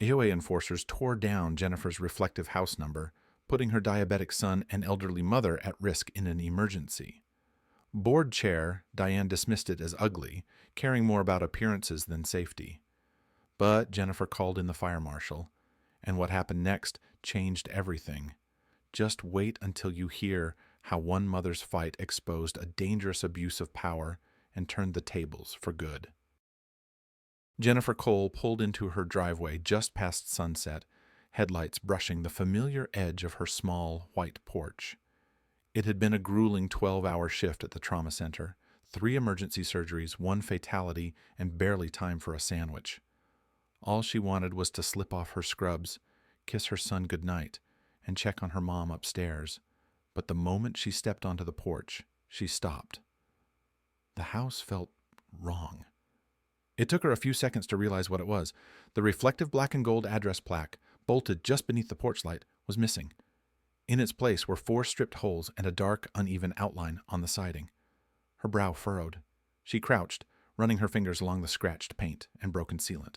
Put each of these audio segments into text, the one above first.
HOA enforcers tore down Jennifer's reflective house number, putting her diabetic son and elderly mother at risk in an emergency. Board chair, Diane dismissed it as ugly, caring more about appearances than safety. But Jennifer called in the fire marshal, and what happened next changed everything. Just wait until you hear how one mother's fight exposed a dangerous abuse of power and turned the tables for good. Jennifer Cole pulled into her driveway just past sunset, headlights brushing the familiar edge of her small, white porch. It had been a grueling 12-hour shift at the trauma center, 3 emergency surgeries, 1 fatality, and barely time for a sandwich. All she wanted was to slip off her scrubs, kiss her son goodnight, and check on her mom upstairs. But the moment she stepped onto the porch, she stopped. The house felt wrong. It took her a few seconds to realize what it was. The reflective black and gold address plaque, bolted just beneath the porch light, was missing. In its place were 4 stripped holes and a dark, uneven outline on the siding. Her brow furrowed. She crouched, running her fingers along the scratched paint and broken sealant.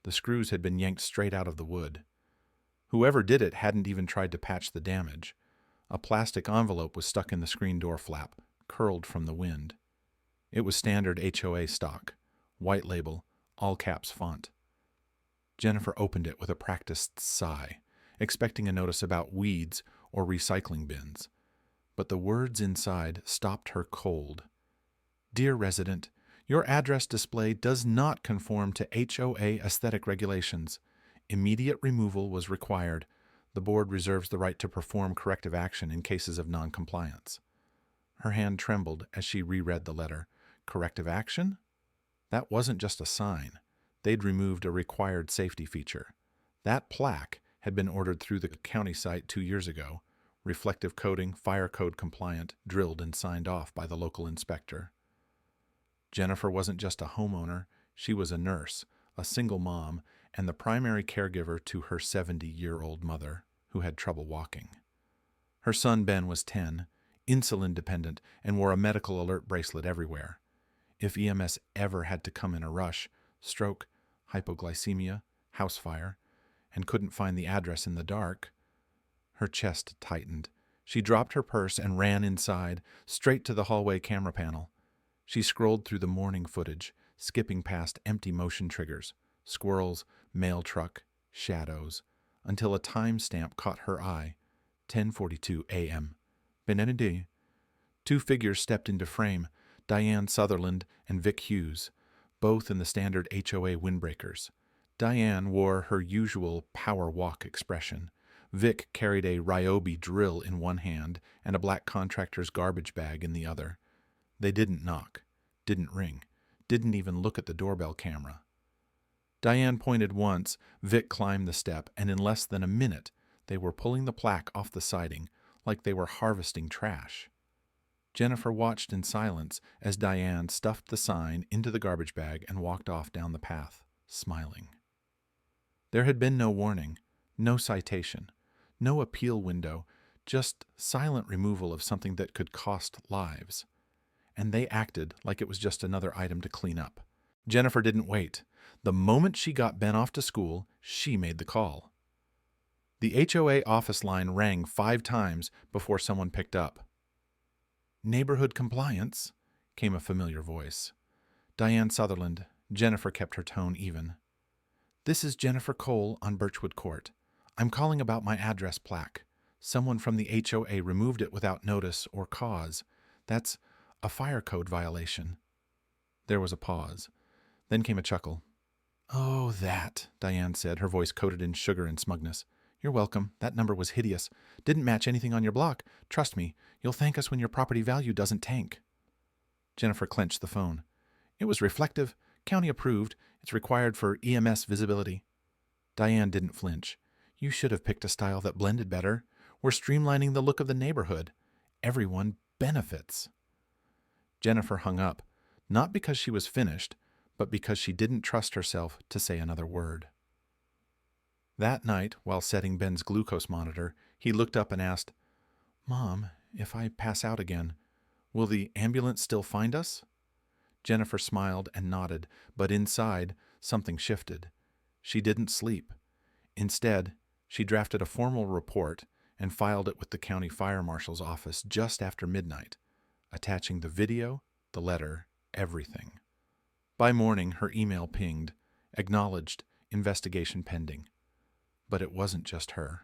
The screws had been yanked straight out of the wood. Whoever did it hadn't even tried to patch the damage. A plastic envelope was stuck in the screen door flap, curled from the wind. It was standard HOA stock, white label, all caps font. Jennifer opened it with a practiced sigh, expecting a notice about weeds or recycling bins. But the words inside stopped her cold. Dear resident, your address display does not conform to HOA aesthetic regulations. Immediate removal was required. The board reserves the right to perform corrective action in cases of noncompliance. Her hand trembled as she reread the letter. Corrective action? That wasn't just a sign. They'd removed a required safety feature. That plaque had been ordered through the county site 2 years ago. Reflective coating, fire code compliant, drilled and signed off by the local inspector. Jennifer wasn't just a homeowner. She was a nurse, a single mom, and the primary caregiver to her 70-year-old mother, who had trouble walking. Her son Ben was 10, insulin dependent, and wore a medical alert bracelet everywhere. If EMS ever had to come in a rush, stroke, hypoglycemia, house fire, and couldn't find the address in the dark, her chest tightened. She dropped her purse and ran inside, straight to the hallway camera panel. She scrolled through the morning footage, skipping past empty motion triggers, squirrels, mail truck, shadows, until a timestamp caught her eye. 10:42 a.m. Benedicte. 2 figures stepped into frame, Diane Sutherland and Vic Hughes, both in the standard HOA windbreakers. Diane wore her usual power walk expression. Vic carried a Ryobi drill in one hand and a black contractor's garbage bag in the other. They didn't knock, didn't ring, didn't even look at the doorbell camera. Diane pointed once, Vic climbed the step, and in less than a minute, they were pulling the plaque off the siding like they were harvesting trash. Jennifer watched in silence as Diane stuffed the sign into the garbage bag and walked off down the path, smiling. There had been no warning, no citation, no appeal window, just silent removal of something that could cost lives. And they acted like it was just another item to clean up. Jennifer didn't wait. The moment she got Ben off to school, she made the call. The HOA office line rang 5 times before someone picked up. Neighborhood compliance, came a familiar voice. Diane Sutherland. Jennifer kept her tone even. This is Jennifer Cole on Birchwood Court. I'm calling about my address plaque. Someone from the HOA removed it without notice or cause. That's a fire code violation. There was a pause. Then came a chuckle. Oh, that, Diane said, her voice coated in sugar and smugness. You're welcome. That number was hideous. Didn't match anything on your block. Trust me, you'll thank us when your property value doesn't tank. Jennifer clenched the phone. It was reflective, county approved. It's required for EMS visibility. Diane didn't flinch. You should have picked a style that blended better. We're streamlining the look of the neighborhood. Everyone benefits. Jennifer hung up, not because she was finished, but because she didn't trust herself to say another word. That night, while setting Ben's glucose monitor, he looked up and asked, Mom, if I pass out again, will the ambulance still find us? Jennifer smiled and nodded, but inside, something shifted. She didn't sleep. Instead, she drafted a formal report and filed it with the county fire marshal's office just after midnight, attaching the video, the letter, everything. By morning, her email pinged, acknowledged, investigation pending. But it wasn't just her.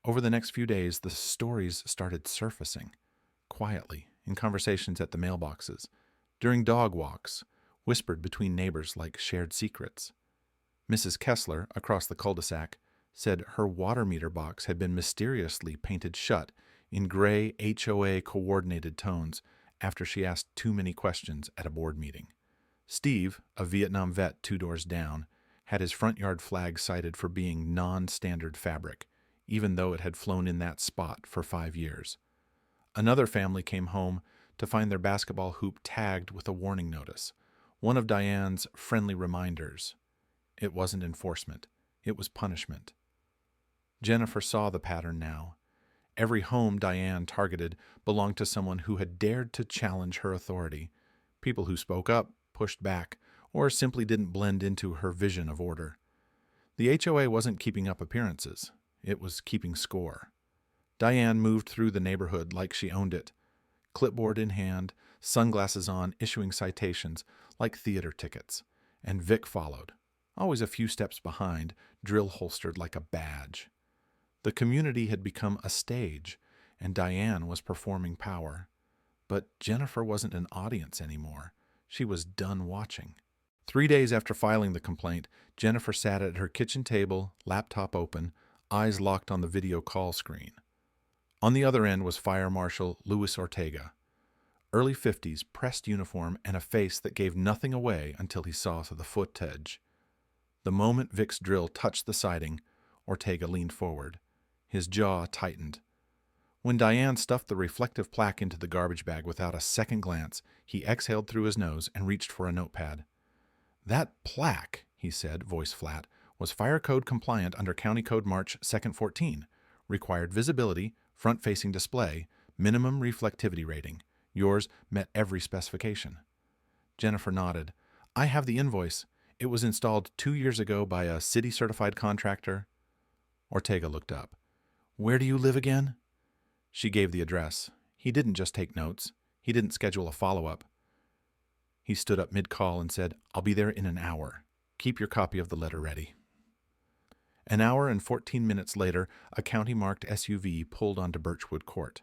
Over the next few days, the stories started surfacing, quietly, in conversations at the mailboxes, during dog walks, whispered between neighbors like shared secrets. Mrs. Kessler, across the cul-de-sac, said her water meter box had been mysteriously painted shut in gray HOA coordinated tones after she asked too many questions at a board meeting. Steve, a Vietnam vet 2 doors down, had his front yard flag cited for being non-standard fabric, even though it had flown in that spot for 5 years. Another family came home to find their basketball hoop tagged with a warning notice, one of Diane's friendly reminders. It wasn't enforcement, it was punishment. Jennifer saw the pattern now. Every home Diane targeted belonged to someone who had dared to challenge her authority, people who spoke up, pushed back, or simply didn't blend into her vision of order. The HOA wasn't keeping up appearances, it was keeping score. Diane moved through the neighborhood like she owned it, clipboard in hand, sunglasses on, issuing citations like theater tickets, and Vic followed, always a few steps behind, drill holstered like a badge. The community had become a stage, and Diane was performing power. But Jennifer wasn't an audience anymore. She was done watching. 3 days after filing the complaint, Jennifer sat at her kitchen table, laptop open, eyes locked on the video call screen. On the other end was Fire Marshal Luis Ortega. Early 50s, pressed uniform, and a face that gave nothing away until he saw to the footage. The moment Vic's drill touched the siding, Ortega leaned forward. His jaw tightened. When Diane stuffed the reflective plaque into the garbage bag without a second glance, he exhaled through his nose and reached for a notepad. "That plaque," he said, voice flat, "was fire code compliant under County Code March 2nd 14. Required visibility, front-facing display, minimum reflectivity rating. Yours met every specification." Jennifer nodded. "I have the invoice. It was installed 2 years ago by a city-certified contractor." Ortega looked up. "Where do you live again?" She gave the address. He didn't just take notes. He didn't schedule a follow-up. He stood up mid-call and said, "I'll be there in an hour. Keep your copy of the letter ready." An hour and 14 minutes later, a county-marked SUV pulled onto Birchwood Court.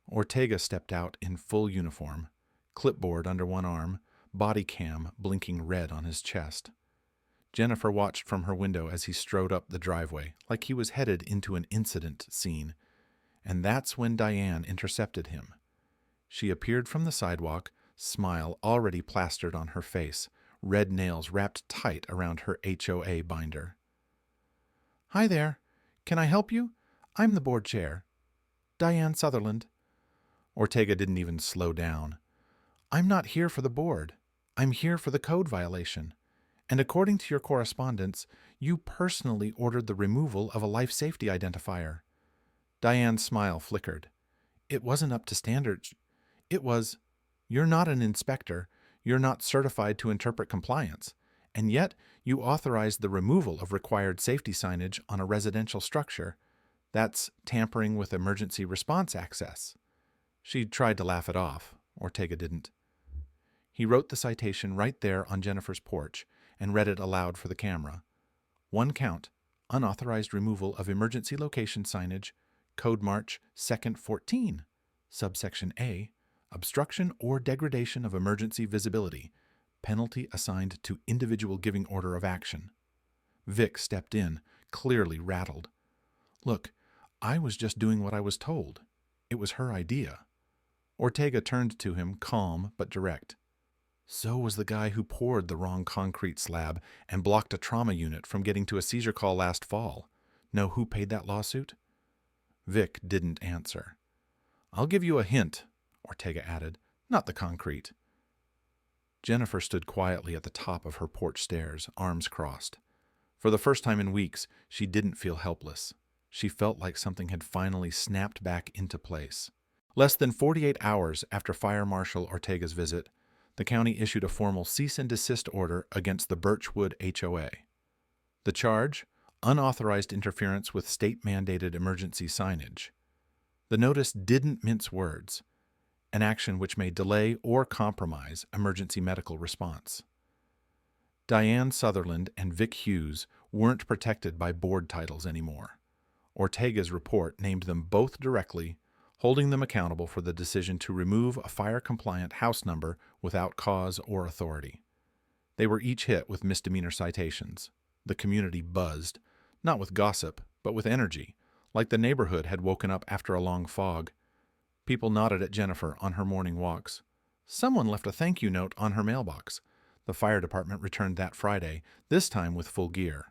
Ortega stepped out in full uniform, clipboard under one arm, body cam blinking red on his chest. Jennifer watched from her window as he strode up the driveway, like he was headed into an incident scene. And that's when Diane intercepted him. She appeared from the sidewalk, smile already plastered on her face, red nails wrapped tight around her HOA binder. "Hi there. Can I help you? I'm the board chair. Diane Sutherland." Ortega didn't even slow down. "I'm not here for the board. I'm here for the code violation. And according to your correspondence, you personally ordered the removal of a life safety identifier." Diane's smile flickered. "It wasn't up to standards. It was, you're not an inspector, you're not certified to interpret compliance, and yet you authorized the removal of required safety signage on a residential structure. That's tampering with emergency response access." She tried to laugh it off. Ortega didn't. He wrote the citation right there on Jennifer's porch and read it aloud for the camera. 1 count, unauthorized removal of emergency location signage, Code March 2nd 14, subsection A, obstruction or degradation of emergency visibility, penalty assigned to individual giving order of action. Vic stepped in, clearly rattled. "Look, I was just doing what I was told. It was her idea." Ortega turned to him, calm but direct. "So was the guy who poured the wrong concrete slab and blocked a trauma unit from getting to a seizure call last fall. Know who paid that lawsuit?" Vic didn't answer. "I'll give you a hint," Ortega added. "Not the concrete." Jennifer stood quietly at the top of her porch stairs, arms crossed. For the first time in weeks, she didn't feel helpless. She felt like something had finally snapped back into place. Less than 48 hours after Fire Marshal Ortega's visit, the county issued a formal cease and desist order against the Birchwood HOA. The charge? unauthorized interference with state-mandated emergency signage. The notice didn't mince words, an action which may delay or compromise emergency medical response. Diane Sutherland and Vic Hughes weren't protected by board titles anymore. Ortega's report named them both directly, holding them accountable for the decision to remove a fire-compliant house number without cause or authority. They were each hit with misdemeanor citations. The community buzzed, not with gossip, but with energy, like the neighborhood had woken up after a long fog. People nodded at Jennifer on her morning walks. Someone left a thank you note on her mailbox. The fire department returned that Friday, this time with full gear.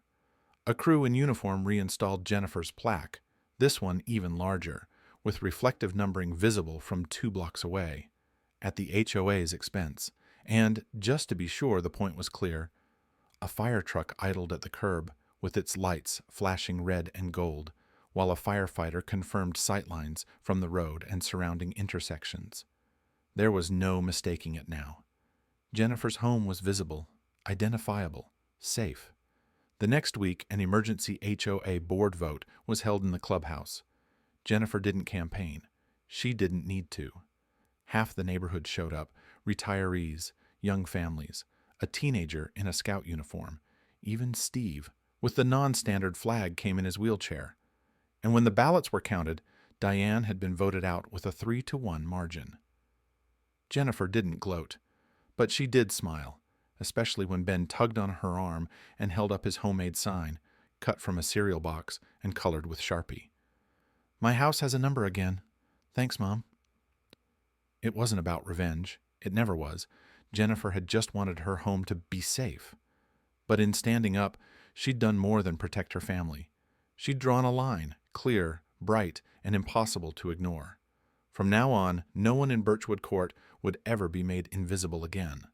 A crew in uniform reinstalled Jennifer's plaque, this one even larger, with reflective numbering visible from 2 blocks away, at the HOA's expense. And, just to be sure the point was clear, a fire truck idled at the curb, with its lights flashing red and gold, while a firefighter confirmed sightlines from the road and surrounding intersections. There was no mistaking it now. Jennifer's home was visible, identifiable, safe. The next week, an emergency HOA board vote was held in the clubhouse. Jennifer didn't campaign. She didn't need to. Half the neighborhood showed up, retirees, young families, a teenager in a scout uniform, even Steve, with the non-standard flag, came in his wheelchair. And when the ballots were counted, Diane had been voted out with a 3-1 margin. Jennifer didn't gloat, but she did smile, especially when Ben tugged on her arm and held up his homemade sign, cut from a cereal box and colored with Sharpie. "My house has a number again. Thanks, Mom." It wasn't about revenge. It never was. Jennifer had just wanted her home to be safe. But in standing up, she'd done more than protect her family. She'd drawn a line, clear, bright, and impossible to ignore. From now on, no one in Birchwood Court would ever be made invisible again.